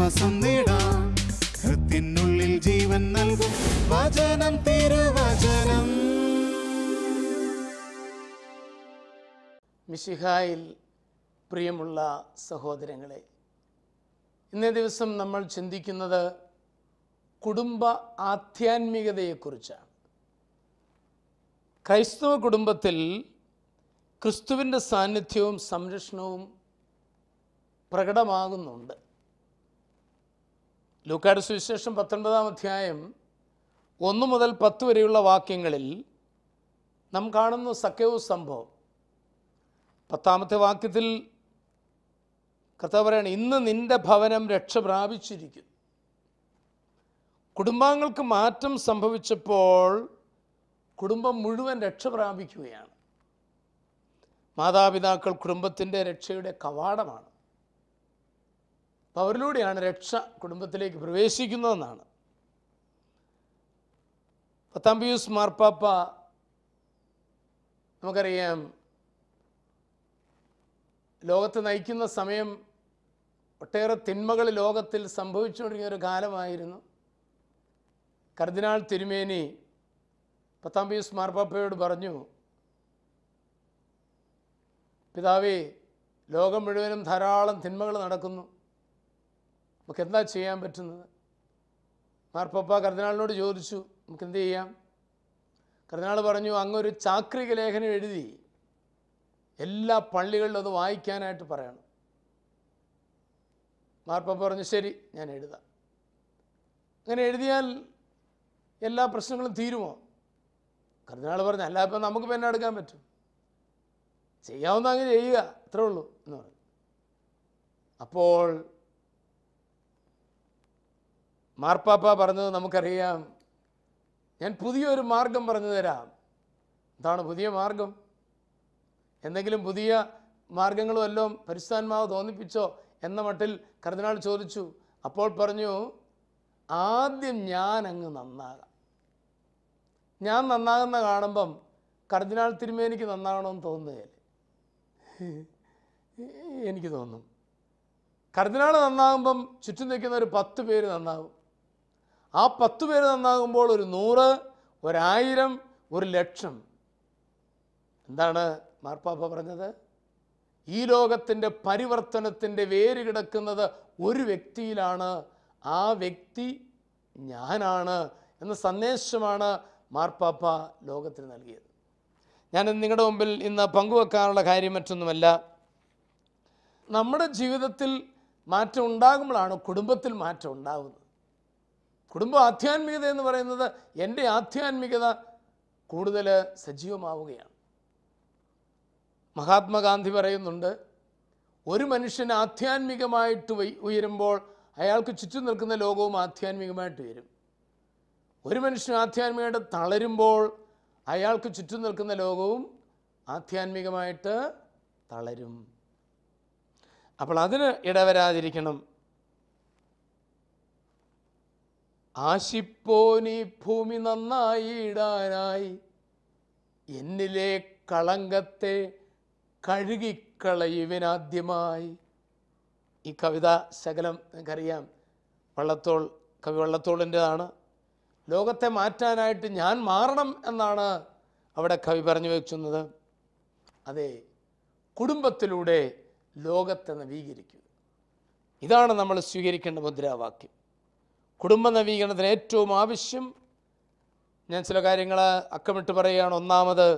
ആശ്വാസം നേടാം. ഹൃത്തിനുള്ളിൽ ജീവൻ നൽകും വചനം, തിരുവചനം. മിശിഹായിൽ പ്രിയമുള്ള സഹോദരങ്ങളെ, ഇന്നേ ദിവസം നമ്മൾ ചിന്തിക്കുന്നത് കുടുംബ ആധ്യാത്മികതയെക്കുറിച്ചാണ്. ക്രൈസ്തവ കുടുംബത്തിൽ ക്രിസ്തുവിൻ്റെ സാന്നിധ്യവും സംരക്ഷണവും പ്രകടമാകുന്നുണ്ട്. ലൂക്കായുടെ സുവിശേഷം 19-ാം അധ്യായം 1 മുതൽ 10 വരെയുള്ള വാക്യങ്ങളിൽ നാം കാണുന്നു സക്കേവൂസ് സംഭവം. 10-ാമത്തെ വാക്യത്തിൽ കർത്താവ് പറയാണ്, ഇന്ന് നിന്റെ ഭവനം രക്ഷ പ്രാപിച്ചിരിക്കുന്നു. കുടുംബാംഗങ്ങൾക്ക് മാറ്റം സംഭവിച്ചപ്പോൾ കുടുംബം മുഴുവൻ രക്ഷ പ്രാപിക്കുകയാണ്. മാതാപിതാക്കൾ കുടുംബത്തിൻ്റെ രക്ഷയുടെ കവാടമാണ്. അപ്പോൾ അവരിലൂടെയാണ് രക്ഷ കുടുംബത്തിലേക്ക് പ്രവേശിക്കുന്നതെന്നാണ്. 10-ാം പിയൂസ് മാർപ്പാപ്പ, നമുക്കറിയാം, ലോകത്തെ നയിക്കുന്ന സമയം ഒട്ടേറെ തിന്മകൾ ലോകത്തിൽ സംഭവിച്ചുകൊണ്ടിരിക്കുന്ന ഒരു കാലമായിരുന്നു. കർദിനാൾ തിരുമേനി 10-ാം പിയൂസ് മാർപ്പാപ്പയോട് പറഞ്ഞു, പിതാവേ, ലോകം മുഴുവനും ധാരാളം തിന്മകൾ നടക്കുന്നു, നമുക്ക് എന്താ ചെയ്യാൻ പറ്റുന്നത്? മാർപ്പാപ്പ കർദിനാളിനോട് ചോദിച്ചു, നമുക്ക് എന്ത് ചെയ്യാം? കർദിനാൾ പറഞ്ഞു, അങ്ങൊരു ചാക്രിക ലേഖനം എഴുതി എല്ലാ പള്ളികളിലും അത് വായിക്കാനായിട്ട് പറയണം. മാർപ്പാപ്പ പറഞ്ഞു, ശരി, ഞാൻ എഴുതാം. അങ്ങനെ എഴുതിയാൽ എല്ലാ പ്രശ്നങ്ങളും തീരുമോ? കർദിനാൾ പറഞ്ഞു, അല്ല, ഇപ്പം നമുക്ക് പെന്നെ എടുക്കാൻ പറ്റും, ചെയ്യാവുന്ന അങ്ങനെ ചെയ്യുക, അത്രേ ഉള്ളൂ എന്ന് പറഞ്ഞു. അപ്പോൾ മാർപ്പാപ്പ പറഞ്ഞത് നമുക്കറിയാം. ഞാൻ പുതിയൊരു മാർഗം പറഞ്ഞു തരാം. എന്താണ് പുതിയ മാർഗം? എന്തെങ്കിലും പുതിയ മാർഗങ്ങളും എല്ലാം പരിശുദ്ധാത്മാവ് തോന്നിപ്പിച്ചോ എന്ന മട്ടിൽ കർദിനാൾ ചോദിച്ചു. അപ്പോൾ പറഞ്ഞു, ആദ്യം ഞാൻ അങ്ങ് നന്നാകാം. ഞാൻ നന്നാകുന്ന കാണുമ്പം കർദിനാൾ തിരുമേനിക്ക് നന്നാകണമെന്ന് തോന്നുകയല്ലേ? എനിക്ക് തോന്നും. കർദിനാൾ നന്നാകുമ്പം ചുറ്റും നിൽക്കുന്ന ഒരു 10 പേര് നന്നാകും. ആ 10 പേര് നന്നാകുമ്പോൾ ഒരു 100, 1000, 1,00,000. എന്താണ് മാർപ്പാപ്പ പറഞ്ഞത്? ഈ ലോകത്തിൻ്റെ പരിവർത്തനത്തിൻ്റെ വേര് കിടക്കുന്നത് ഒരു വ്യക്തിയിലാണ്. ആ വ്യക്തി ഞാനാണ് എന്ന സന്ദേശമാണ് മാർപ്പാപ്പ ലോകത്തിന് നൽകിയത്. ഞാൻ നിങ്ങളുടെ മുമ്പിൽ ഇന്ന് പങ്കുവെക്കാനുള്ള കാര്യം മറ്റൊന്നുമല്ല. നമ്മുടെ ജീവിതത്തിൽ മാറ്റം ഉണ്ടാകുമ്പോഴാണ് കുടുംബത്തിൽ മാറ്റം ഉണ്ടാകുന്നത്. കുടുംബ ആധ്യാത്മികത എന്ന് പറയുന്നത് എൻ്റെ ആധ്യാത്മികത കൂടുതൽ സജീവമാവുകയാണ്. മഹാത്മാഗാന്ധി പറയുന്നുണ്ട്, ഒരു മനുഷ്യൻ ആധ്യാത്മികമായിട്ട് ഉയരുമ്പോൾ അയാൾക്ക് ചുറ്റും നിൽക്കുന്ന ലോകവും ആധ്യാത്മികമായിട്ട് ഉയരും. ഒരു മനുഷ്യൻ ആധ്യാത്മികമായിട്ട് തളരുമ്പോൾ അയാൾക്ക് ചുറ്റും നിൽക്കുന്ന ലോകവും ആധ്യാത്മികമായിട്ട് തളരും. അപ്പോൾ അതിന് ഇടവരാതിരിക്കണം. ആശിപ്പോനി ഭൂമി നന്നായിടാനായി, എന്നിലെ കളങ്കത്തെ കഴുകിക്കളയുവിനാദ്യമായി. ഈ കവിത ശകലം നിങ്ങൾക്കറിയാം, കവി വള്ളത്തോളിൻ്റെതാണ്. ലോകത്തെ മാറ്റാനായിട്ട് ഞാൻ മാറണം എന്നാണ് അവിടെ കവി പറഞ്ഞു വെക്കുന്നത്. അതെ, കുടുംബത്തിലൂടെ ലോകത്തെ നവീകരിക്കുക. ഇതാണ് നമ്മൾ സ്വീകരിക്കേണ്ട മുദ്രാവാക്യം. കുടുംബ നവീകരണത്തിന് ഏറ്റവും ആവശ്യം, ഞാൻ ചില കാര്യങ്ങൾ അക്കമിട്ട് പറയുകയാണ്. ഒന്നാമത്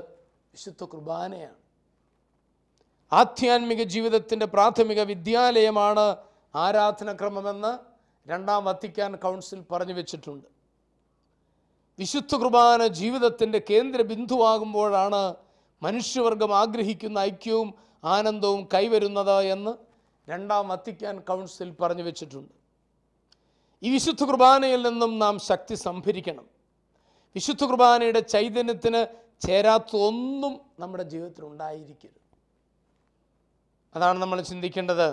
വിശുദ്ധ കുർബാനയാണ്. ആധ്യാത്മിക ജീവിതത്തിൻ്റെ പ്രാഥമിക വിദ്യാലയമാണ് ആരാധനക്രമമെന്ന് 2-ാം വത്തിക്കാൻ കൗൺസിൽ പറഞ്ഞു വെച്ചിട്ടുണ്ട്. വിശുദ്ധ കുർബാന ജീവിതത്തിൻ്റെ കേന്ദ്ര ബിന്ദുവാകുമ്പോഴാണ് മനുഷ്യവർഗം ആഗ്രഹിക്കുന്ന ഐക്യവും ആനന്ദവും കൈവരുന്നത് എന്ന് 2-ാം വത്തിക്കാൻ കൗൺസിൽ പറഞ്ഞു വെച്ചിട്ടുണ്ട്. ഈ വിശുദ്ധ കുർബാനയിൽ നിന്നും നാം ശക്തി സംഭരിക്കണം. വിശുദ്ധ കുർബാനയുടെ ചൈതന്യത്തിന് ചേരാത്തൊന്നും നമ്മുടെ ജീവിതത്തിൽ ഉണ്ടായിരിക്കരുത്. അതാണ് നമ്മൾ ചിന്തിക്കേണ്ടത്.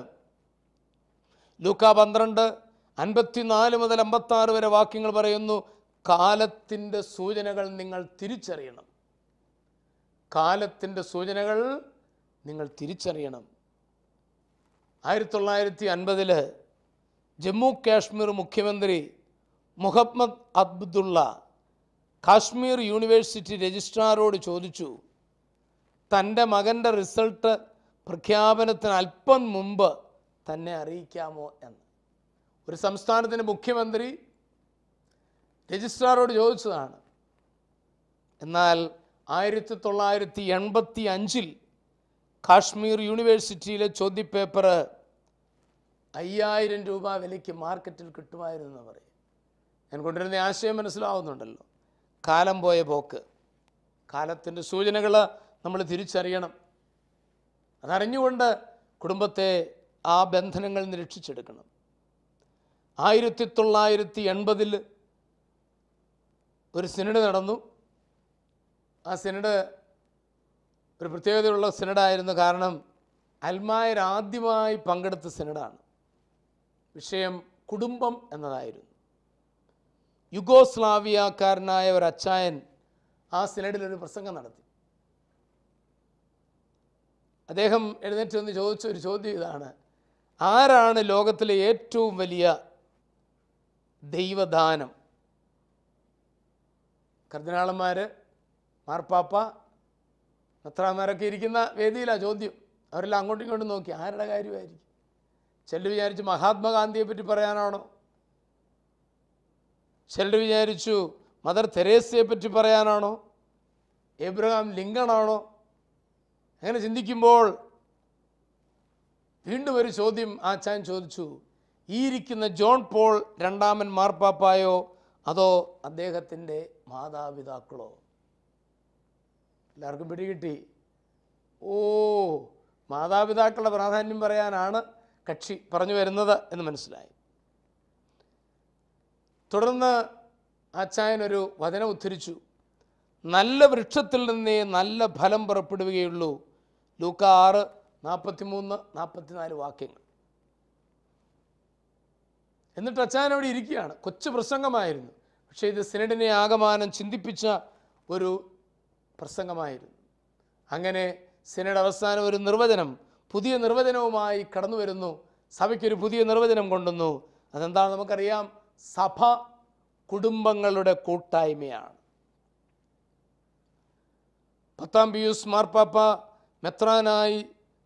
ലൂക്കാ 12:54 മുതൽ 56 വരെ വാക്യങ്ങൾ പറയുന്നു, കാലത്തിൻ്റെ സൂചനകൾ നിങ്ങൾ തിരിച്ചറിയണം. കാലത്തിൻ്റെ സൂചനകൾ നിങ്ങൾ തിരിച്ചറിയണം. 1950 ജമ്മു കാശ്മീർ മുഖ്യമന്ത്രി മുഹമ്മദ് അബ്ദുള്ള കാശ്മീർ യൂണിവേഴ്സിറ്റി രജിസ്ട്രാറോട് ചോദിച്ചു, തൻ്റെ മകൻ്റെ റിസൾട്ട് പ്രഖ്യാപനത്തിന് അല്പം മുമ്പ് തന്നെ അറിയിക്കാമോ എന്ന്. ഒരു സംസ്ഥാനത്തിൻ്റെ മുഖ്യമന്ത്രി രജിസ്ട്രാറോട് ചോദിച്ചതാണ്. എന്നാൽ 1985 കാശ്മീർ യൂണിവേഴ്സിറ്റിയിലെ ചോദ്യപേപ്പർ 5000 രൂപ വിലയ്ക്ക് മാർക്കറ്റിൽ കിട്ടുമായിരുന്നു എന്ന് പറയും. ഞാൻ കൊണ്ടുവരുന്ന ആശയം മനസ്സിലാവുന്നുണ്ടല്ലോ. കാലം പോയ പോക്ക്, കാലത്തിൻ്റെ സൂചനകൾ നമ്മൾ തിരിച്ചറിയണം. അതറിഞ്ഞുകൊണ്ട് കുടുംബത്തെ ആ ബന്ധനങ്ങളിൽ നിന്ന് രക്ഷിച്ചെടുക്കണം. 1980 ഒരു സിനഡ് നടന്നു. ആ സിനഡ് ഒരു പ്രത്യേകതയുള്ള സിനഡായിരുന്നു. കാരണം അൽമായർ ആദ്യമായി പങ്കെടുത്ത സിനഡാണ്. വിഷയം കുടുംബം എന്നതായിരുന്നു. യുഗോസ്ലാവിയക്കാരനായ ഒരു അച്ചായൻ ആ സിനഡിലൊരു പ്രസംഗം നടത്തി. അദ്ദേഹം എഴുന്നേറ്റ് വന്ന് ചോദിച്ച ഒരു ചോദ്യം ഇതാണ്: ആരാണ് ലോകത്തിലെ ഏറ്റവും വലിയ ദൈവദാനം? കർദിനാളന്മാർ, മാർപ്പാപ്പ, മെത്രാന്മാരൊക്കെ ഇരിക്കുന്ന വേദിയിലാണ് ചോദ്യം. അവരെല്ലാം അങ്ങോട്ടും ഇങ്ങോട്ടും നോക്കി ആരുടെ കാര്യമായിരിക്കും. ചിലർ വിചാരിച്ചു മഹാത്മാഗാന്ധിയെ പറ്റി പറയാനാണോ, ചിലർ വിചാരിച്ചു മദർ തെരേസയെ പറ്റി പറയാനാണോ, എബ്രഹാം ലിങ്കണാണോ. അങ്ങനെ ചിന്തിക്കുമ്പോൾ വീണ്ടും ഒരു ചോദ്യം ആച്ചാൻ ചോദിച്ചു: ഈ ഇരിക്കുന്ന ജോൺ പോൾ രണ്ടാമൻ മാർപ്പാപ്പായോ അതോ അദ്ദേഹത്തിൻ്റെ മാതാപിതാക്കളോ? എല്ലാവർക്കും പിടികിട്ടി. ഓ, മാതാപിതാക്കളുടെ പ്രാധാന്യം പറയാനാണ് കക്ഷി പറഞ്ഞു വരുന്നത് എന്ന് മനസ്സിലായി. തുടർന്ന് ആച്ചായനൊരു വചനം ഉദ്ധരിച്ചു: നല്ല വൃക്ഷത്തിൽ നിന്നേ നല്ല ഫലം പുറപ്പെടുകയുള്ളൂ. ലൂക്ക 6:43-44 വാക്യങ്ങൾ. എന്നിട്ട് അച്ചായൻ അവിടെ ഇരിക്കുകയാണ്. കൊച്ചു പ്രസംഗമായിരുന്നു, പക്ഷേ ഇത് സിനഡിനെ ആകമാനം ചിന്തിപ്പിച്ച ഒരു പ്രസംഗമായിരുന്നു. അങ്ങനെ സിനഡ് അവസാനം ഒരു നിർവചനം, പുതിയ നിർവചനവുമായി കടന്നു വരുന്നു. സഭയ്ക്കൊരു പുതിയ നിർവചനം കൊണ്ടുവന്നു. അതെന്താണ് നമുക്കറിയാം. സഭ കുടുംബങ്ങളുടെ കൂട്ടായ്മയാണ്. 10-ാം പിയൂസ് മാർപ്പാപ്പ മെത്രാനായി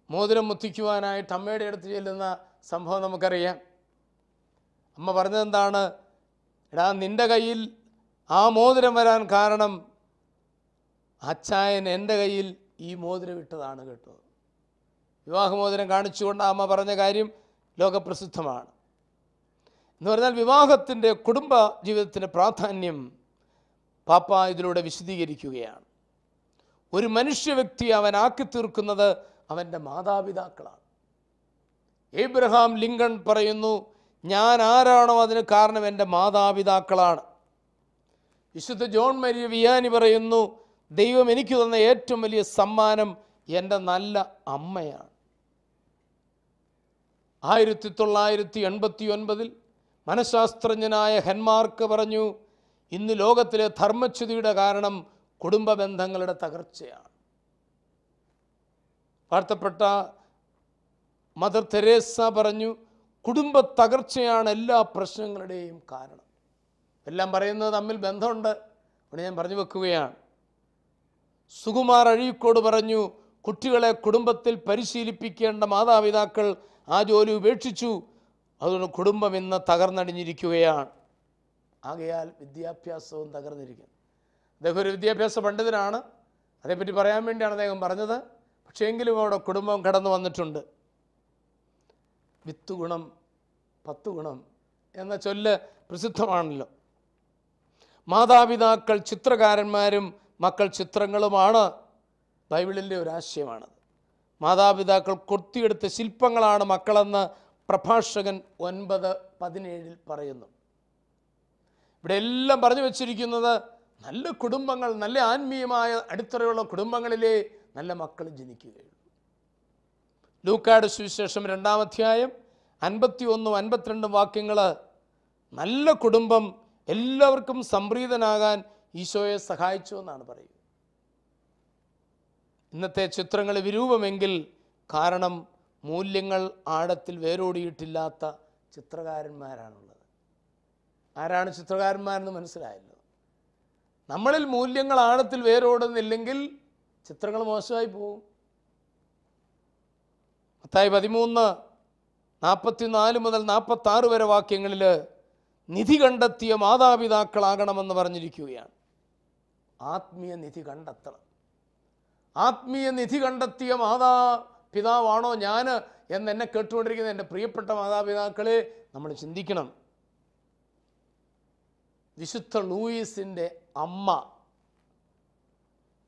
മോതിരം മുത്തിക്കുവാനായിട്ട് അമ്മയുടെ അടുത്ത് ചെല്ലുന്ന സംഭവം നമുക്കറിയാം. അമ്മ പറഞ്ഞതെന്താണ്? എടാ, നിൻ്റെ കയ്യിൽ ആ മോതിരം വരാൻ കാരണം അച്ചായൻ എൻ്റെ കയ്യിൽ ഈ മോതിരം ഇട്ടതാണ് കേട്ടോ. വിവാഹമോതിരം കാണിച്ചുകൊണ്ട് അമ്മ പറഞ്ഞ കാര്യം ലോകപ്രസിദ്ധമാണ്. എന്ന് പറഞ്ഞാൽ വിവാഹത്തിൻ്റെ കുടുംബ ജീവിതത്തിൻ്റെ പ്രാധാന്യം പാപ്പ ഇതിലൂടെ വിശദീകരിക്കുകയാണ്. ഒരു മനുഷ്യ വ്യക്തി അവനാക്കി തീർക്കുന്നത് അവൻ്റെ മാതാപിതാക്കളാണ്. ഏബ്രഹാം ലിങ്കൺ പറയുന്നു, ഞാൻ ആരാണോ അതിന് കാരണം എൻ്റെ മാതാപിതാക്കളാണ്. വിശുദ്ധ ജോൺ മരിയ വിയാനി പറയുന്നു, ദൈവം എനിക്ക് തന്ന ഏറ്റവും വലിയ സമ്മാനം എൻ്റെ നല്ല അമ്മയാണ്. 1989 മനഃശാസ്ത്രജ്ഞനായ ഹെൻമാർക്ക് പറഞ്ഞു, ഇന്ന് ലോകത്തിലെ ധർമ്മച്യുതിയുടെ കാരണം കുടുംബ ബന്ധങ്ങളുടെ തകർച്ചയാണ്. വാഴ്ത്തപ്പെട്ട മദർ തെരേസ പറഞ്ഞു, കുടുംബ തകർച്ചയാണ് എല്ലാ പ്രശ്നങ്ങളുടെയും കാരണം. എല്ലാം പറയുന്നത് തമ്മിൽ ബന്ധമുണ്ട്. അവിടെ ഞാൻ പറഞ്ഞു വെക്കുകയാണ്. സുകുമാർ അഴീക്കോട് പറഞ്ഞു, കുട്ടികളെ കുടുംബത്തിൽ പരിശീലിപ്പിക്കേണ്ട മാതാപിതാക്കൾ ആ ജോലി ഉപേക്ഷിച്ചു. അതുകൊണ്ട് കുടുംബം ഇന്ന് തകർന്നടിഞ്ഞിരിക്കുകയാണ്. ആകയാൽ വിദ്യാഭ്യാസവും തകർന്നിരിക്കുന്നു. അദ്ദേഹം ഒരു വിദ്യാഭ്യാസ പണ്ഡിതനാണ്. അതേപ്പറ്റി പറയാൻ വേണ്ടിയാണ് അദ്ദേഹം പറഞ്ഞത്. പക്ഷേ എങ്കിലും അവിടെ കുടുംബം കടന്നു വന്നിട്ടുണ്ട്. 10 ഗുണം 10 ഗുണം എന്ന ചൊല്ല് പ്രസിദ്ധമാണല്ലോ. മാതാപിതാക്കൾ ചിത്രകാരന്മാരും മക്കൾ ചിത്രങ്ങളുമാണ്. ബൈബിളിൻ്റെ ഒരാശയമാണത്. മാതാപിതാക്കൾ കൊത്തിയെടുത്ത ശില്പങ്ങളാണ് മക്കളെന്ന് പ്രഭാഷകൻ 9:17 പറയുന്നു. ഇവിടെ എല്ലാം പറഞ്ഞു വച്ചിരിക്കുന്നത് നല്ല കുടുംബങ്ങൾ, നല്ല ആത്മീയമായ അടിത്തറയുള്ള കുടുംബങ്ങളിലെ നല്ല മക്കൾ ജനിക്കുകയുള്ളൂ. ലൂക്കായുടെ സുവിശേഷം 2-ാം അധ്യായം 51-52 വാക്യങ്ങൾ നല്ല കുടുംബം എല്ലാവർക്കും സംപ്രീതനാകാൻ ഈശോയെ സഹായിച്ചു എന്നാണ് പറയുന്നത്. ഇന്നത്തെ ചിത്രങ്ങൾ വിരൂപമെങ്കിൽ കാരണം മൂല്യങ്ങൾ ആഴത്തിൽ വേരോടിയിട്ടില്ലാത്ത ചിത്രകാരന്മാരാണുള്ളത്. ആരാണ് ചിത്രകാരന്മാരെന്ന് മനസ്സിലായല്ലോ. നമ്മളിൽ മൂല്യങ്ങൾ ആഴത്തിൽ വേരോടുന്നില്ലെങ്കിൽ ചിത്രങ്ങൾ മോശമായി പോകും. മത്തായി 13:44 മുതൽ 46 വരെ വാക്യങ്ങളിൽ നിധി കണ്ടെത്തിയ മാതാപിതാക്കളാകണമെന്ന് പറഞ്ഞിരിക്കുകയാണ്. ആത്മീയ നിധി കണ്ടെത്തണം. ആത്മീയ നിധി കണ്ടെത്തിയ പിതാവാണോ ഞാൻ എന്നെ കേട്ടുകൊണ്ടിരിക്കുന്ന എൻ്റെ പ്രിയപ്പെട്ട മാതാപിതാക്കളെ നമ്മൾ ചിന്തിക്കണം. വിശുദ്ധ ലൂയിസിൻ്റെ അമ്മ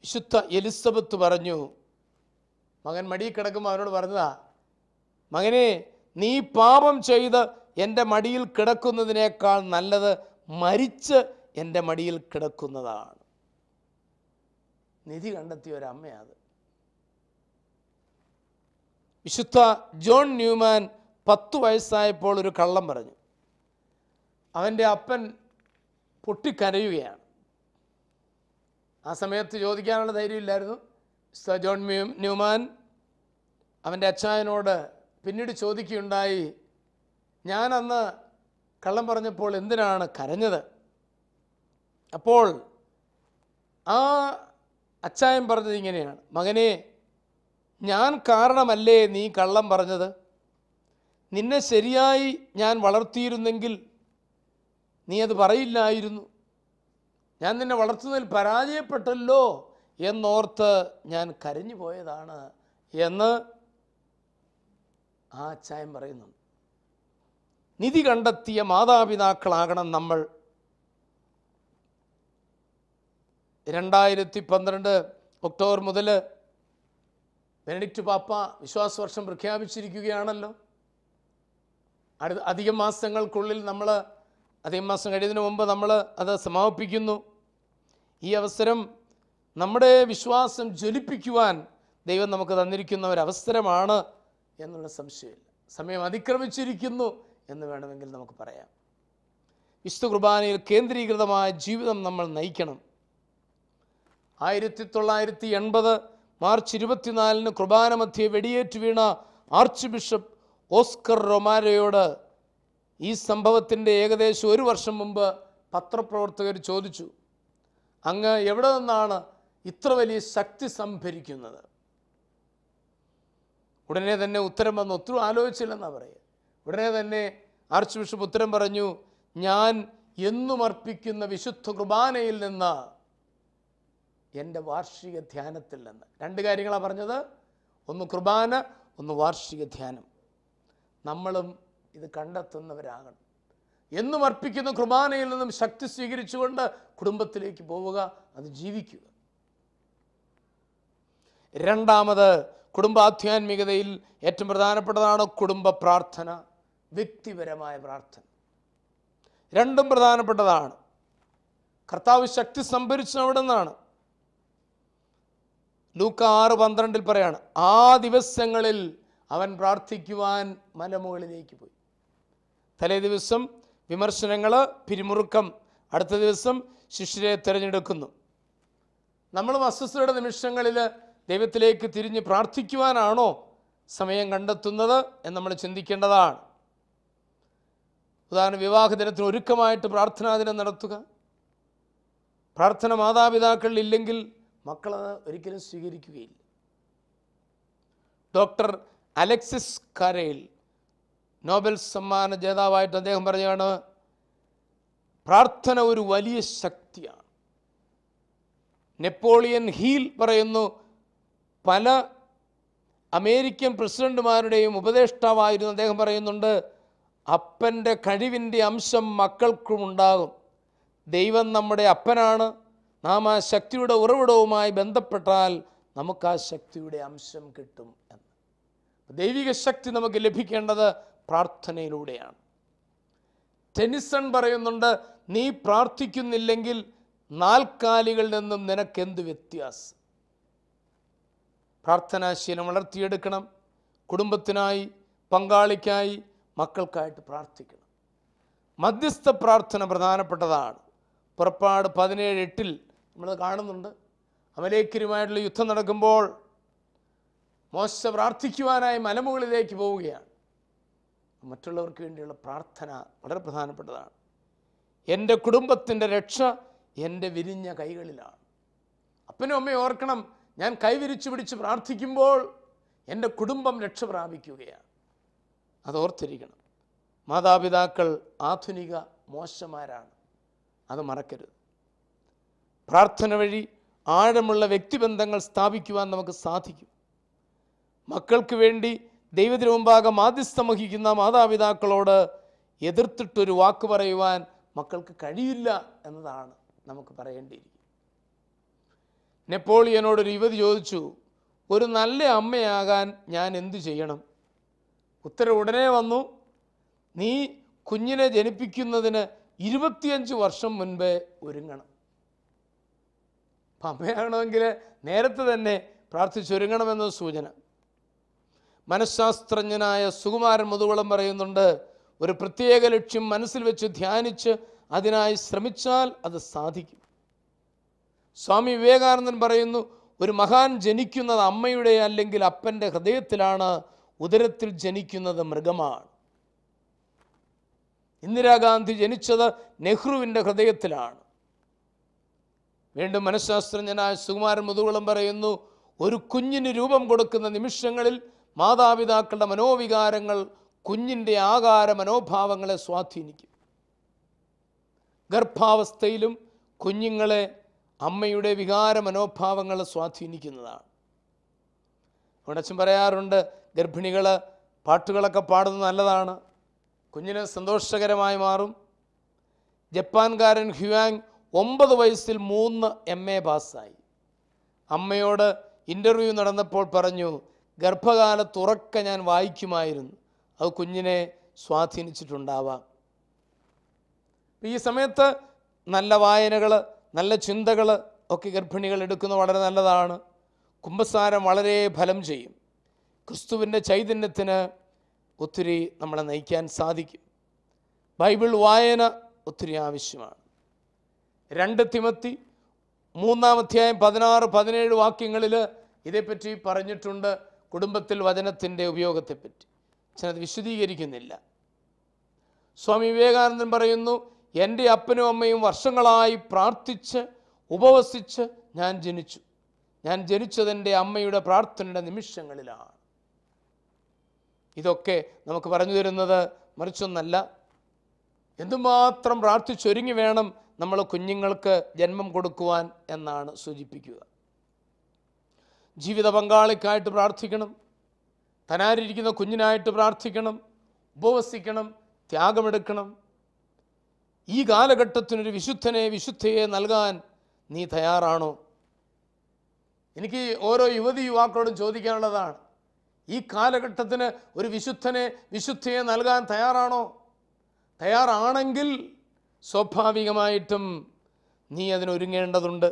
വിശുദ്ധ എലിസബത്ത് പറഞ്ഞു, മകൻ മടിയിൽ കിടക്കുമ്പോൾ അവനോട് പറഞ്ഞതാ, മകനെ, നീ പാപം ചെയ്ത് എൻ്റെ മടിയിൽ കിടക്കുന്നതിനേക്കാൾ നല്ലത് മരിച്ച് എൻ്റെ മടിയിൽ കിടക്കുന്നതാണ്. നിധി കണ്ടെത്തിയ ഒരമ്മയത്. വിശുദ്ധ ജോൺ ന്യൂമാൻ 10 വയസ്സായപ്പോൾ ഒരു കള്ളം പറഞ്ഞു. അവൻ്റെ അപ്പൻ പൊട്ടിക്കരയുകയാണ്. ആ സമയത്ത് ചോദിക്കാനുള്ള ധൈര്യമില്ലായിരുന്നു. വിശുദ്ധ ജോൺ ന്യൂമാൻ അവൻ്റെ അച്ചായനോട് പിന്നീട് ചോദിക്കുകയുണ്ടായി, ഞാൻ അന്ന് കള്ളം പറഞ്ഞപ്പോൾ എന്തിനാണ് കരഞ്ഞത്? അപ്പോൾ ആ അച്ചായൻ പറഞ്ഞത് ഇങ്ങനെയാണ്, മകനെ, ഞാൻ കാരണമല്ലേ നീ കള്ളം പറഞ്ഞത്? നിന്നെ ശരിയായി ഞാൻ വളർത്തിയിരുന്നെങ്കിൽ നീ അത് പറയില്ലായിരുന്നു. ഞാൻ നിന്നെ വളർത്തുന്നതിൽ പരാജയപ്പെട്ടല്ലോ എന്നോർത്ത് ഞാൻ കരഞ്ഞു പോയതാണ് എന്ന് ആ അച്ചായൻ പറയുന്നുണ്ട്. നിധി കണ്ടെത്തിയ മാതാപിതാക്കളാകണം നമ്മൾ. 2012 ഒക്ടോബർ മുതൽ ബെനഡിക്റ്റ് പാപ്പ വിശ്വാസവർഷം പ്രഖ്യാപിച്ചിരിക്കുകയാണല്ലോ. അധികം മാസങ്ങൾക്കുള്ളിൽ അധികം മാസം കഴിയുന്നതിന് മുമ്പ് നമ്മൾ അത് സമാപിപ്പിക്കുന്നു. ഈ അവസരം നമ്മുടെ വിശ്വാസം ജ്വലിപ്പിക്കുവാൻ ദൈവം നമുക്ക് തന്നിരിക്കുന്ന ഒരവസരമാണ് എന്നുള്ള സംശയമില്ല. സമയം അതിക്രമിച്ചിരിക്കുന്നു എന്ന് വേണമെങ്കിൽ നമുക്ക് പറയാം. വിശുദ്ധ കുർബാനയിൽ കേന്ദ്രീകൃതമായ ജീവിതം നമ്മൾ നയിക്കണം. 1980 മാർച്ച് 24 കുർബാന മധ്യേ വെടിയേറ്റ് വീണ ആർച്ച് ബിഷപ്പ് ഓസ്കർ റൊമാരോയോട് ഈ സംഭവത്തിൻ്റെ ഏകദേശം 1 വർഷം മുമ്പ് പത്രപ്രവർത്തകർ ചോദിച്ചു, അങ്ങ് എവിടെ നിന്നാണ് ഇത്ര വലിയ ശക്തി സംഭരിക്കുന്നത്? ഉടനെ തന്നെ ഉത്തരം വന്നു. ഒത്തിരി ആലോചിച്ചില്ലെന്നാണ് പറയുക. ഉടനെ തന്നെ ആർച്ച് ബിഷപ്പ് ഉത്തരം പറഞ്ഞു, ഞാൻ എന്നും അർപ്പിക്കുന്ന വിശുദ്ധ കുർബാനയിൽ നിന്ന്, എൻ്റെ വാർഷിക ധ്യാനത്തിൽ നിന്ന്. 2 കാര്യങ്ങളാണ് പറഞ്ഞത്. ഒന്ന് കുർബാന, ഒന്ന് വാർഷിക ധ്യാനം. നമ്മളും ഇത് കണ്ടെത്തുന്നവരാകണം. എന്നും അർപ്പിക്കുന്ന കുർബാനയിൽ നിന്നും ശക്തി സ്വീകരിച്ചുകൊണ്ട് കുടുംബത്തിലേക്ക് പോവുക, അത് ജീവിക്കുക. രണ്ടാമത്, കുടുംബാധ്യാത്മികതയിൽ ഏറ്റവും പ്രധാനപ്പെട്ടതാണ് കുടുംബ പ്രാർത്ഥന, വ്യക്തിപരമായ പ്രാർത്ഥന. രണ്ടും പ്രധാനപ്പെട്ടതാണ്. കർത്താവ് ശക്തി സംഭരിച്ചു അവിടെ നിന്നാണ്. ലൂക്ക 6:12 പറയാണ്, ആ ദിവസങ്ങളിൽ അവൻ പ്രാർത്ഥിക്കുവാൻ മലമുകളിലേക്ക് പോയി. തലേ ദിവസം വിമർശനങ്ങൾ, പിരിമുറുക്കം. അടുത്ത ദിവസം ശിഷ്യരെ തിരഞ്ഞെടുക്കുന്നു. നമ്മൾ അസ്വസ്ഥയുടെ നിമിഷങ്ങളിൽ ദൈവത്തിലേക്ക് തിരിഞ്ഞ് പ്രാർത്ഥിക്കുവാനാണോ സമയം കണ്ടെത്തുന്നത് എന്ന് നമ്മൾ ചിന്തിക്കേണ്ടതാണ്. ഉദാഹരണം, വിവാഹ ദിനത്തിന് ഒരുക്കമായിട്ട് പ്രാർത്ഥനാ ദിനം നടത്തുക. പ്രാർത്ഥന മാതാപിതാക്കളിൽ ഇല്ലെങ്കിൽ മക്കളത് ഒരിക്കലും സ്വീകരിക്കുകയില്ല. ഡോക്ടർ അലക്സിസ് കാരേൽ, നോബൽ സമ്മാന ജേതാവായിട്ട് അദ്ദേഹം പറയുകയാണ്, പ്രാർത്ഥന ഒരു വലിയ ശക്തിയാണ്. നെപ്പോളിയൻ ഹീൽ പറയുന്നു, പല അമേരിക്കൻ പ്രസിഡന്റുമാരുടെയും ഉപദേഷ്ടാവായിരുന്നു അദ്ദേഹം പറയുന്നുണ്ട്, അപ്പൻ്റെ കഴിവിൻ്റെ അംശം മക്കൾക്കും ഉണ്ടാകും. ദൈവം നമ്മുടെ അപ്പനാണ്. നാം ആ ശക്തിയുടെ ഉറവിടവുമായി ബന്ധപ്പെട്ടാൽ നമുക്ക് ആ ശക്തിയുടെ അംശം കിട്ടും എന്ന്. ദൈവിക ശക്തി നമുക്ക് ലഭിക്കേണ്ടത് പ്രാർത്ഥനയിലൂടെയാണ്. ടെനിസൺ പറയുന്നുണ്ട്, നീ പ്രാർത്ഥിക്കുന്നില്ലെങ്കിൽ നാൽക്കാലികളിൽ നിന്നും നിനക്കെന്ത് വ്യത്യാസം? പ്രാർത്ഥനാശീലം വളർത്തിയെടുക്കണം. കുടുംബത്തിനായി, പങ്കാളിക്കായി, മക്കൾക്കായിട്ട് പ്രാർത്ഥിക്കണം. മധ്യസ്ഥ പ്രാർത്ഥന പ്രധാനപ്പെട്ടതാണ്. പുറപ്പാട് 17:8 നമ്മൾ കാണുന്നുണ്ട്. അമലേക്കരുമായിട്ടുള്ള യുദ്ധം നടക്കുമ്പോൾ മോശ പ്രാർത്ഥിക്കുവാനായി മലമുകളിലേക്ക് പോവുകയാണ്. മറ്റുള്ളവർക്ക് വേണ്ടിയുള്ള പ്രാർത്ഥന വളരെ പ്രധാനപ്പെട്ടതാണ്. എൻ്റെ കുടുംബത്തിൻ്റെ രക്ഷ എൻ്റെ വിരിഞ്ഞ കൈകളിലാണ്. അപ്പനും അമ്മയും ഓർക്കണം, ഞാൻ കൈവിരിച്ചു പിടിച്ച് പ്രാർത്ഥിക്കുമ്പോൾ എൻ്റെ കുടുംബം രക്ഷ പ്രാപിക്കുകയാണ്. അതോർത്തിരിക്കണം. മാതാപിതാക്കൾ ആധുനിക മോശമാരാണ്, അത് മറക്കരുത്. പ്രാർത്ഥന വഴി ആഴമുള്ള വ്യക്തിബന്ധങ്ങൾ സ്ഥാപിക്കുവാൻ നമുക്ക് സാധിക്കും. മക്കൾക്ക് വേണ്ടി ദൈവത്തിന് മുമ്പാകെ മാധ്യസ്ഥം വഹിക്കുന്ന മാതാപിതാക്കളോട് എതിർത്തിട്ടൊരു വാക്ക് പറയുവാൻ മക്കൾക്ക് കഴിയില്ല എന്നതാണ് നമുക്ക് പറയേണ്ടിയിരിക്കുന്നത്. നെപ്പോളിയനോടൊരു യുവതി ചോദിച്ചു, ഒരു നല്ല അമ്മയാകാൻ ഞാൻ എന്തു ചെയ്യണം? ഉത്തരം ഉടനെ വന്നു, നീ കുഞ്ഞിനെ ജനിപ്പിക്കുന്നതിന് 25 വർഷം മുൻപേ ഒരുങ്ങണം. അപ്പം അമ്മയാകണമെങ്കിൽ നേരത്തെ തന്നെ പ്രാർത്ഥിച്ചൊരുങ്ങണമെന്ന സൂചന. മനഃശാസ്ത്രജ്ഞനായ സുകുമാരൻ മുതുകുളം പറയുന്നുണ്ട്, ഒരു പ്രത്യേക ലക്ഷ്യം മനസ്സിൽ വെച്ച് ധ്യാനിച്ച് അതിനായി ശ്രമിച്ചാൽ അത് സാധിക്കും. സ്വാമി വിവേകാനന്ദൻ പറയുന്നു, ഒരു മഹാൻ ജനിക്കുന്നത് അമ്മയുടെ അല്ലെങ്കിൽ അപ്പൻ്റെ ഹൃദയത്തിലാണ്, ഉദരത്തിൽ ജനിക്കുന്നത് മൃഗമാണ്. ഇന്ദിരാഗാന്ധി ജനിച്ചത് നെഹ്റുവിൻ്റെ ഹൃദയത്തിലാണ്. വീണ്ടും മനഃശാസ്ത്രജ്ഞനായ സുകുമാരൻ മുതുകുളം പറയുന്നു, ഒരു കുഞ്ഞിന് രൂപം കൊടുക്കുന്ന നിമിഷങ്ങളിൽ മാതാപിതാക്കളുടെ മനോവികാരങ്ങൾ കുഞ്ഞിൻ്റെ ആകാര മനോഭാവങ്ങളെ സ്വാധീനിക്കും. ഗർഭാവസ്ഥയിലും കുഞ്ഞുങ്ങളെ അമ്മയുടെ വികാര മനോഭാവങ്ങൾ സ്വാധീനിക്കുന്നതാണ്. അച്ഛൻ പറയാറുണ്ട്, ഗർഭിണികൾ പാട്ടുകളൊക്കെ പാടുന്നത് നല്ലതാണ്, കുഞ്ഞിന് സന്തോഷകരമായി മാറും. ജപ്പാൻകാരൻ ഹ്യുവാങ് 9 വയസ്സിൽ 3 MA പാസ്സായി. അമ്മയോട് ഇൻ്റർവ്യൂ നടന്നപ്പോൾ പറഞ്ഞു, ഗർഭകാലത്ത് ഉറക്കെ ഞാൻ വായിക്കുമായിരുന്നു, അത് കുഞ്ഞിനെ സ്വാധീനിച്ചിട്ടുണ്ടാവാം. ഈ സമയത്ത് നല്ല വായനകൾ, നല്ല ചിന്തകൾ ഒക്കെ ഗർഭിണികൾ എടുക്കുന്നത് വളരെ നല്ലതാണ്. കുമ്പസാരം വളരെ ഫലം ചെയ്യും. ക്രിസ്തുവിൻ്റെ ചൈതന്യത്തിന് ഒത്തിരി നമ്മളെ നയിക്കാൻ സാധിക്കും. ബൈബിൾ വായന ഒത്തിരി ആവശ്യമാണ്. 2 തിമോത്തി 3-ാം അധ്യായം 16-17 വാക്യങ്ങളിൽ ഇതേപ്പറ്റി പറഞ്ഞിട്ടുണ്ട്, കുടുംബത്തിൽ വചനത്തിൻ്റെ ഉപയോഗത്തെപ്പറ്റി. അത് വിശദീകരിക്കുന്നില്ല. സ്വാമി വിവേകാനന്ദൻ പറയുന്നു, എൻ്റെ അപ്പനും അമ്മയും വർഷങ്ങളായി പ്രാർത്ഥിച്ച് ഉപവസിച്ച് ഞാൻ ജനിച്ചു. ഞാൻ ജനിച്ചതെൻ്റെ അമ്മയുടെ പ്രാർത്ഥനയുടെ നിമിഷങ്ങളിലാണ്. ഇതൊക്കെ നമുക്ക് പറഞ്ഞു തരുന്നത് മറിച്ചൊന്നല്ല, എന്തുമാത്രം പ്രാർത്ഥിച്ചൊരുങ്ങി വേണം നമ്മൾ കുഞ്ഞുങ്ങൾക്ക് ജന്മം കൊടുക്കുവാൻ എന്നാണ് സൂചിപ്പിക്കുക. ജീവിത പങ്കാളിക്കായിട്ട് പ്രാർത്ഥിക്കണം, തനാരിയിരിക്കുന്ന കുഞ്ഞിനായിട്ട് പ്രാർത്ഥിക്കണം, ഉപവസിക്കണം, ത്യാഗമെടുക്കണം. ഈ കാലഘട്ടത്തിനൊരു വിശുദ്ധയെ നൽകാൻ നീ തയ്യാറാണോ? എനിക്ക് ഓരോ യുവാക്കളോടും ചോദിക്കാനുള്ളതാണ്, ഈ കാലഘട്ടത്തിന് ഒരു വിശുദ്ധയെ നൽകാൻ തയ്യാറാണോ? തയ്യാറാണെങ്കിൽ സ്വാഭാവികമായിട്ടും നീ അതിനൊരുങ്ങേണ്ടതുണ്ട്.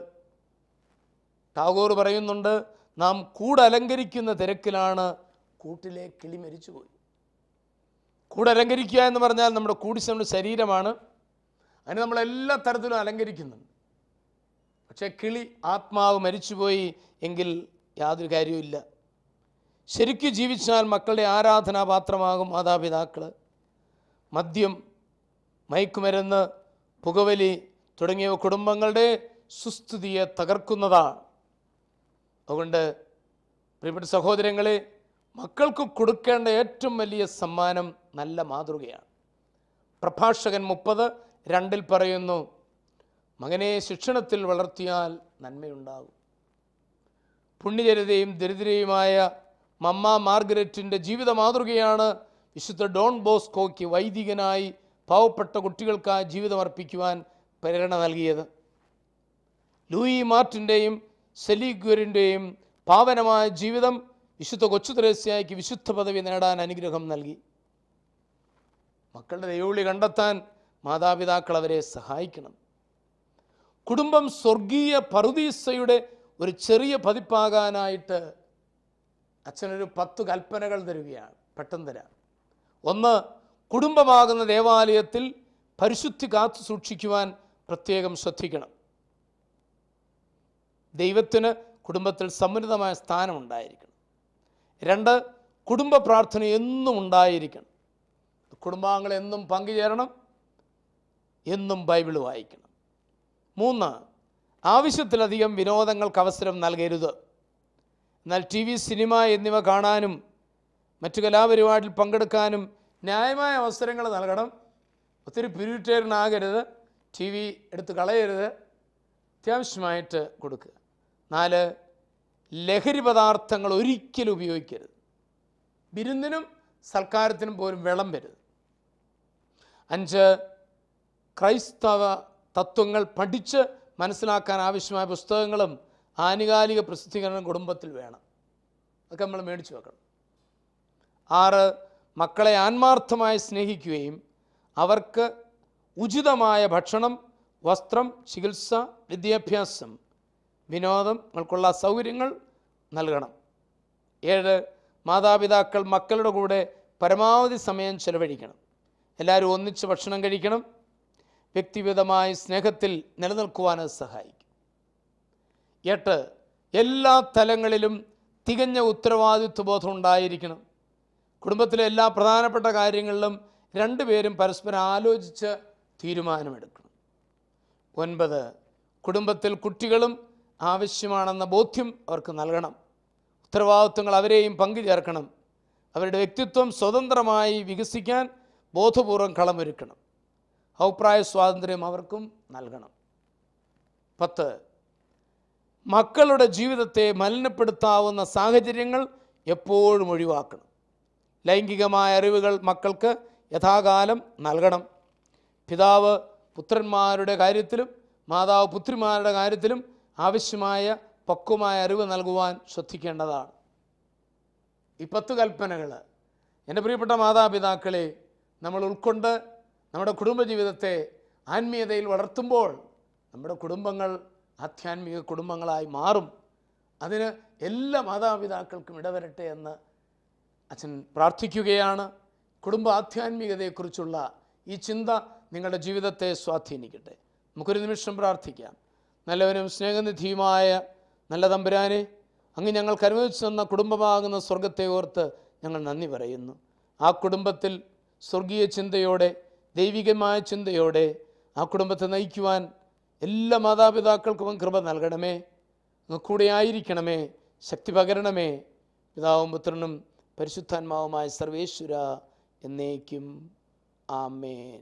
ടാഗോർ പറയുന്നുണ്ട്, നാം കൂടലങ്കരിക്കുന്ന തിരക്കിലാണ് കൂട്ടിലെ കിളി മരിച്ചുപോയി. കൂടലങ്കരിക്കുക എന്ന് പറഞ്ഞാൽ നമ്മുടെ കൂടിച്ചവൻ്റെ ശരീരമാണ്, അതിന് നമ്മളെല്ലാ തരത്തിലും അലങ്കരിക്കുന്നുണ്ട്. പക്ഷേ കിളി ആത്മാവ് മരിച്ചുപോയി എങ്കിൽ യാതൊരു കാര്യവുമില്ല. ശരിക്കും ജീവിച്ചാൽ മക്കളുടെ ആരാധനാപാത്രമാകും മാതാപിതാക്കൾ. മദ്യം, മയക്കുമരുന്ന്, പുകവലി തുടങ്ങിയവ കുടുംബങ്ങളുടെ സുസ്ഥിതിയെ തകർക്കുന്നതാണ്. അതുകൊണ്ട് പ്രിയപ്പെട്ട സഹോദരങ്ങളെ, മക്കൾക്ക് കൊടുക്കേണ്ട ഏറ്റവും വലിയ സമ്മാനം നല്ല മാതൃകയാണ്. പ്രഭാഷകൻ 30:2 പറയുന്നു, മകനെ ശിക്ഷണത്തിൽ വളർത്തിയാൽ നന്മയുണ്ടാകും. പുണ്യചരിതയും ദരിദ്രയുമായ മമ്മ മാർഗരറ്റിൻ്റെ ജീവിത മാതൃകയാണ് വിശുദ്ധ ഡോൺ ബോസ്കോയ്ക്ക് വൈദികനായി പാവപ്പെട്ട കുട്ടികൾക്കായി ജീവിതം അർപ്പിക്കുവാൻ പ്രേരണ നൽകിയത്. ലൂയി മാർട്ടിൻ്റെയും സെലിഗ്വറിൻ്റെയും പാവനമായ ജീവിതം വിശുദ്ധ കൊച്ചു ത്രേസ്യായ്ക്ക് വിശുദ്ധ പദവി നേടാൻ അനുഗ്രഹം നൽകി. മക്കളുടെ ദൈവവിളി കണ്ടെത്താൻ മാതാപിതാക്കൾ അവരെ സഹായിക്കണം. കുടുംബം സ്വർഗീയ പറുദീസയുടെ ഒരു ചെറിയ പതിപ്പാകാനായിട്ട് അച്ഛനൊരു 10 കൽപ്പനകൾ തരികയാണ്. പെട്ടെന്ന് തരാം. 1, കുടുംബമാകുന്ന ദേവാലയത്തിൽ പരിശുദ്ധി കാത്തു സൂക്ഷിക്കുവാൻ പ്രത്യേകം ശ്രദ്ധിക്കണം. ദൈവത്തിന് കുടുംബത്തിൽ സമുന്നതമായ സ്ഥാനം ഉണ്ടായിരിക്കണം. 2, കുടുംബ പ്രാർത്ഥന എന്നും ഉണ്ടായിരിക്കണം. കുടുംബാംഗങ്ങൾ എന്നും പങ്കുചേരണം, എന്നും ബൈബിൾ വായിക്കണം. 3, ആവശ്യത്തിലധികം വിനോദങ്ങൾക്ക് അവസരം നൽകരുത്. എന്നാൽ TV, സിനിമ എന്നിവ കാണാനും മറ്റു കലാപരിപാടിയിൽ പങ്കെടുക്കാനും ന്യായമായ അവസരങ്ങൾ നൽകണം. ഒത്തിരി പ്യൂരിറ്റേറിയനാകരുത്, TV എടുത്ത് കളയരുത്, അത്യാവശ്യമായിട്ട് കൊടുക്കുക. 4, ലഹരി പദാർത്ഥങ്ങൾ ഒരിക്കലും ഉപയോഗിക്കരുത്. വിരുന്നിനും സൽക്കാരത്തിനും പോലും വിളമ്പരുത്. 5, ക്രൈസ്തവ തത്വങ്ങൾ പഠിച്ച് മനസ്സിലാക്കാൻ ആവശ്യമായ പുസ്തകങ്ങളും ആനുകാലിക പ്രസിദ്ധീകരണം കുടുംബത്തിൽ വേണം. അതൊക്കെ നമ്മൾ മേടിച്ചു വെക്കണം. 6, മക്കളെ ആത്മാർത്ഥമായി സ്നേഹിക്കുകയും അവർക്ക് ഉചിതമായ ഭക്ഷണം, വസ്ത്രം, ചികിത്സ, വിദ്യാഭ്യാസം, വിനോദങ്ങൾക്കുള്ള സൗകര്യങ്ങൾ നൽകണം. 7, മാതാപിതാക്കൾ മക്കളുടെ കൂടെ പരമാവധി സമയം ചെലവഴിക്കണം. എല്ലാവരും ഒന്നിച്ച് ഭക്ഷണം കഴിക്കണം. വ്യക്തിഗതമായ സ്നേഹത്തിൽ നിലനിൽക്കുവാൻ അത് സഹായിക്കും. 8, എല്ലാ തലങ്ങളിലും തികഞ്ഞ ഉത്തരവാദിത്വ ബോധം ഉണ്ടായിരിക്കണം. കുടുംബത്തിലെ എല്ലാ പ്രധാനപ്പെട്ട കാര്യങ്ങളിലും രണ്ടുപേരും പരസ്പരം ആലോചിച്ച് തീരുമാനമെടുക്കണം. 9, കുടുംബത്തിൽ കുട്ടികളും ആവശ്യമാണെന്ന ബോധ്യം അവർക്ക് നൽകണം. ഉത്തരവാദിത്വങ്ങൾ അവരെയും പങ്കുചേർക്കണം. അവരുടെ വ്യക്തിത്വം സ്വതന്ത്രമായി വികസിക്കാൻ ബോധപൂർവം കളമൊരുക്കണം. അഭിപ്രായ സ്വാതന്ത്ര്യം അവർക്കും നൽകണം. 10, മക്കളുടെ ജീവിതത്തെ മലിനപ്പെടുത്താവുന്ന സാഹചര്യങ്ങൾ എപ്പോഴും ഒഴിവാക്കണം. ലൈംഗികമായ അറിവുകൾ മക്കൾക്ക് യഥാകാലം നൽകണം. പിതാവ് പുത്രന്മാരുടെ കാര്യത്തിലും മാതാവ് പുത്രിമാരുടെ കാര്യത്തിലും ആവശ്യമായ പക്വമായ അറിവ് നൽകുവാൻ ശ്രദ്ധിക്കേണ്ടതാണ്. ഈ 10 കൽപ്പനകൾ എൻ്റെ പ്രിയപ്പെട്ട മാതാപിതാക്കളെ നമ്മൾ ഉൾക്കൊണ്ട് നമ്മുടെ കുടുംബജീവിതത്തെ ആത്മീയതയിൽ വളർത്തുമ്പോൾ നമ്മുടെ കുടുംബങ്ങൾ ആധ്യാത്മിക കുടുംബങ്ങളായി മാറും. അതിന് എല്ലാ മാതാപിതാക്കൾക്കും ഇടവരട്ടെ എന്ന് അച്ഛൻ പ്രാർത്ഥിക്കുകയാണ്. കുടുംബ ആധ്യാത്മികതയെക്കുറിച്ചുള്ള ഈ ചിന്ത നിങ്ങളുടെ ജീവിതത്തെ സ്വാധീനിക്കട്ടെ. നമുക്കൊരു നിമിഷം പ്രാർത്ഥിക്കാം. നല്ലവനും സ്നേഹനിധിയുമായ നല്ല തമ്പുരാനെ, അങ്ങ് ഞങ്ങൾക്ക് അനുവദിച്ചു തന്ന കുടുംബമാകുന്ന സ്വർഗത്തെ ഓർത്ത് ഞങ്ങൾ നന്ദി പറയുന്നു. ആ കുടുംബത്തിൽ സ്വർഗീയ ചിന്തയോടെ, ദൈവികമായ ചിന്തയോടെ ആ കുടുംബത്തെ നയിക്കുവാൻ എല്ലാ മാതാപിതാക്കൾക്കും കൃപ നൽകണമേ. കൂടെ ആയിരിക്കണമേ, ശക്തി പകരണമേ. പിതാവും പുത്രനും പരിശുദ്ധാത്മാവുമായ സർവേശ്വര എന്നേക്കും. ആമേൻ.